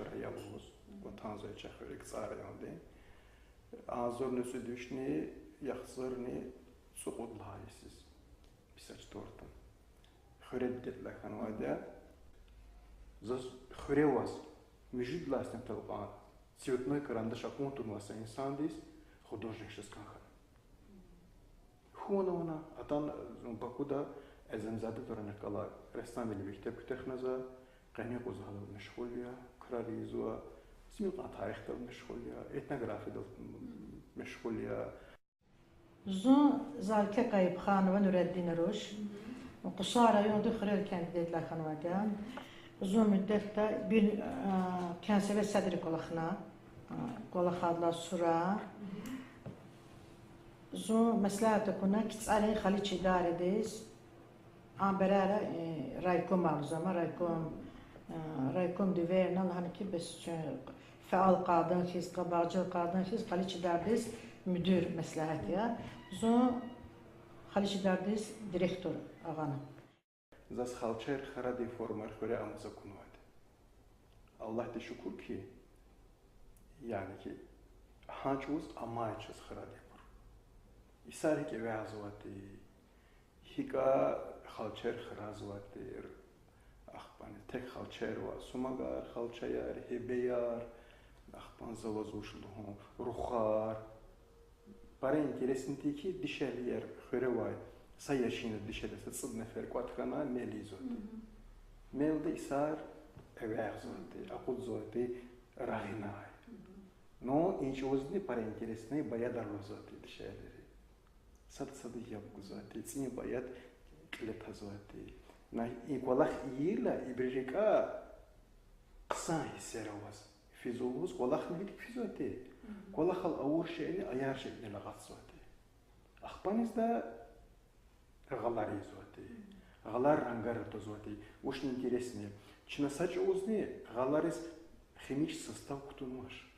çaxıra yalımız. O tanzoya çaxıra qıtsara yandı. Azor nösü düşni, yaxzırni suqudlayısız. Pisaç tortum. Xöred dediler kanvada. Zas xörevaz. Вижит властным толпа. Цветной карандаш оконтурмаса инсан здесь художник сейчас канхан. Хуновна, а там покуда эземзады торана кала рестам вели вихтеп техназа, канек узгалов мешхулия, краризуа, смилтан тарихтал мешхулия, этнография мешхулия. Zun zalke kayıp Hanıva Nureddin Ruş. Kusara yolda xırel kendi dediler Hanıva'da. Uzun müddətdə bir kənsəvə sədri qolaqına, qolaqadla sura. Uzun məsləhətə kuna kiçəli xaliç idarədiz. Ambərərə raykom arzama, raykom divərnə, hani ki, biz fəal qadın siz, qabaqcıl qadın siz, xaliç idarədiz müdür məsləhətiyə. Uzun xaliç idarədiz direktor ağanı. Zas halçer xaradi formar xöre amza kunvad. Allah de şükür ki yani ki hançuz amayçız xaradi bur. İsari ki vazvati hika halçer xarazvati ahpan tek halçer va sumagar halçayar hebeyar ahpan zavazuşluhum ruhar. Para interesanti ki dişeliyer xöre vay. Sayışını dışarıda sıd nefer kuatkana meli zodi. Melde isar evər zodi, akul zodi, rahinay. No inç ozni para interesne bayadar zodi dışarıda. Sad yapgu zodi, tsini bayad kleta zodi. Na igualah iyila ibrika kısa hisseravaz. Fizoluz kolah nelik fizoti. Kolah al avur şeyini ayar şeyini lagat zodi. Ахпанизда Галар изоти, галар рангар тозоти. Очень интересно. Чинасач узни галарис химический состав кутунмаш.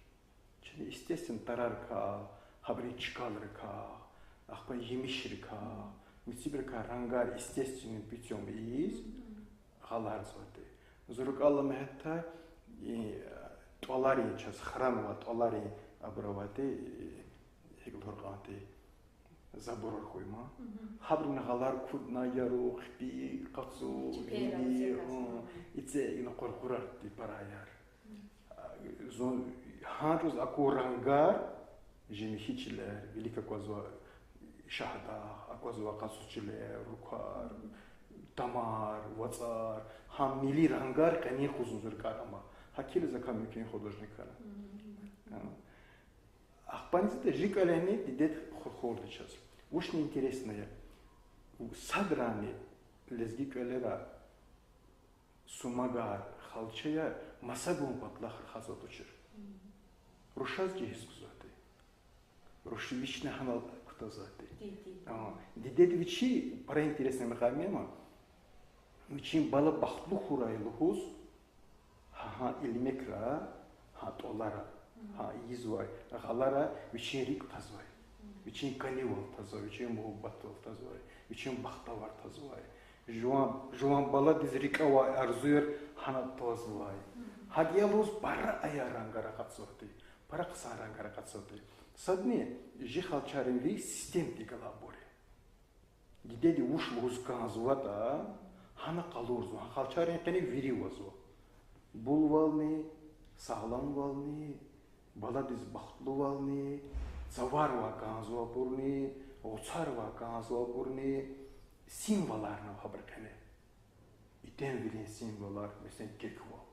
Чини естественно тарарка, хабричкалрка, ахпа емишрика, мусибрка рангар естественным путем из галар зоти. Зурукалла мехта и туалари час хранова туалари абравати хиглорганти. Заборор хойма. Хабрина галар кудна яру хпи кацу гиди ице ина коркурар ти параяр. Зон ханжуз акурангар жемихичилер велика козва шахда акозва касучилер рукар тамар вацар хам мили рангар кани хузузур карама. Hakili zakam mümkün художникара. Ахпанците жикалени дидет хордичаз. Очень интересное. Садрани лезги калера сумагар халчая масагун патлахр хазотучер. Рушазги хискузаты. Рушвична ханал кутазаты. Дидет вичи пара интересное мехамема. Вичи бала бахтлу хурайлухуз ха илмекра ха толара. Ha izvay, galara viçin tazvay, viçin kanivol tazvay, viçin muhabbatol tazvay, viçin baxtavar tazvay. Juan bala dizrika va arzuyor hanat tazvay. Hadiyaluz barra ayarangara katsoti, para qsarangara katsoti. Sadni jixalcharinli sistem digalabori. Didedi ush luzkanzvata hana qalurzu, xalcharin qani virivazu. Bulvalni, sağlam valni, Баладис бахтлувални, заварва канзуапурни, оцарва канзуапурни, символарны хабаркане. Итен билин символар, mesela kekval.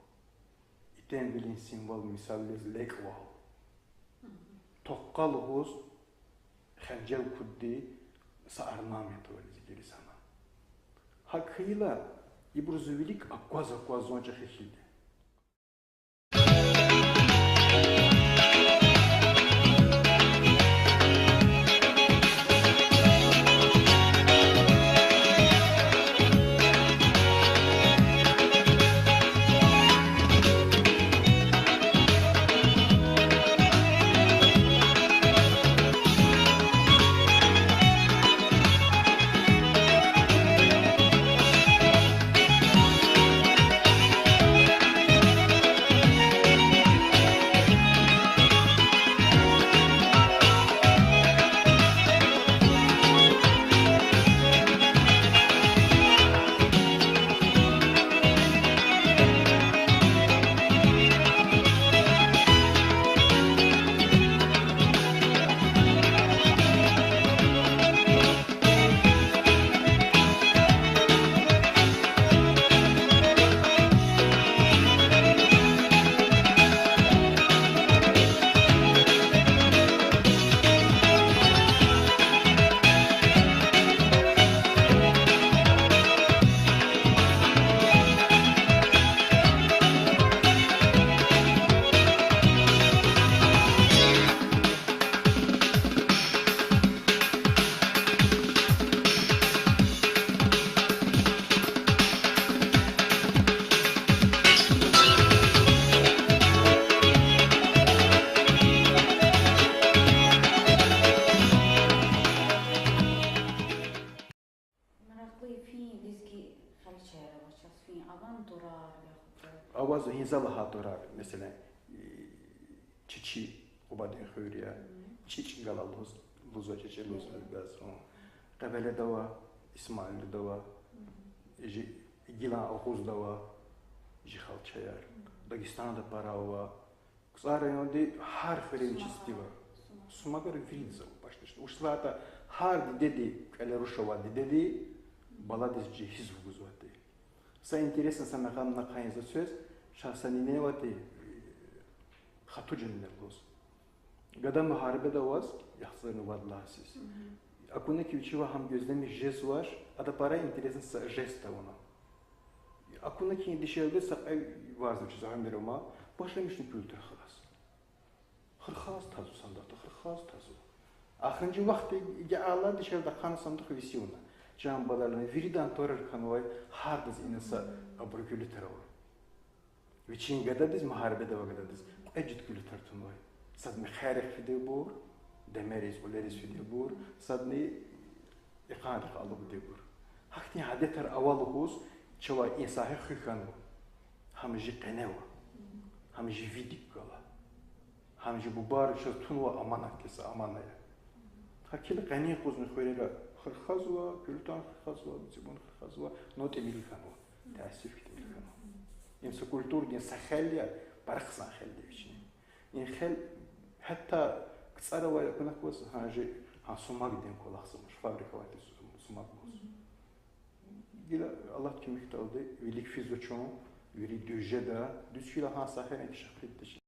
Итен билин символ, misallez lekval. Toqqal hoz, xancel kuddi, saarnamet valiz geri sana. Hakkıyla, ibruzuvilik akvaz zonca xexildi. آواز هنزل هاتورا مثلا چیچی وبعدين خوريا چیچ قال لوزا چیچ لوزا باز قبل دوا اسماعيل دوا جي جيلان اوخوز دوا جي خالچيار داغستان'da парава кса районда har ференчестива сумагар вринза башташта уштвата har деди калерушова деди баладис жи хизугузвати са интересно самахам на кайнза сөз шахсанine vati хатуджиннер лоз Gada muharebe de var, yaxsırını vadlar siz. Akuna ki uçuva ham gözlemi jest var, ada para interesan jest da ona. Akuna ki dışarıda sakay vardı uçuza ham bir ama başlamıştı kültür xalas. Xırxaz tazu sandaktı, xırxaz tazu. Axırıncı vaxtı Allah dışarıda xan sandık visiona. Can balarına viridan torar kanvay hardız inasa abrükülü teravur. Viçin gada biz muharebe de var gada biz. Ecid kültür tunvay. Sadni xarix fidebur, demeriz oleriz fidebur, sadni iqadik alıp fidebur. Hakni adeter avaluhuz, çava insahi xıkanu, hamji qenewa, hamji vidik gala, hamji bubar şaz tunwa amanat kesa amanaya. Hakili qeni quzun xurera xırxazwa, kültan xırxazwa, zibun xırxazwa, not emilkanu, tasif fidebur. İnsa kultur din saxelya, barxsan xeldi için. İnxel hatta kısara var yakına koz hangi suma giden kolaksımış fabrika var suma koz. Gila Allah kim iktaldı vilik fizoçon veri düjeda düzkila ha saher inkişaf etti.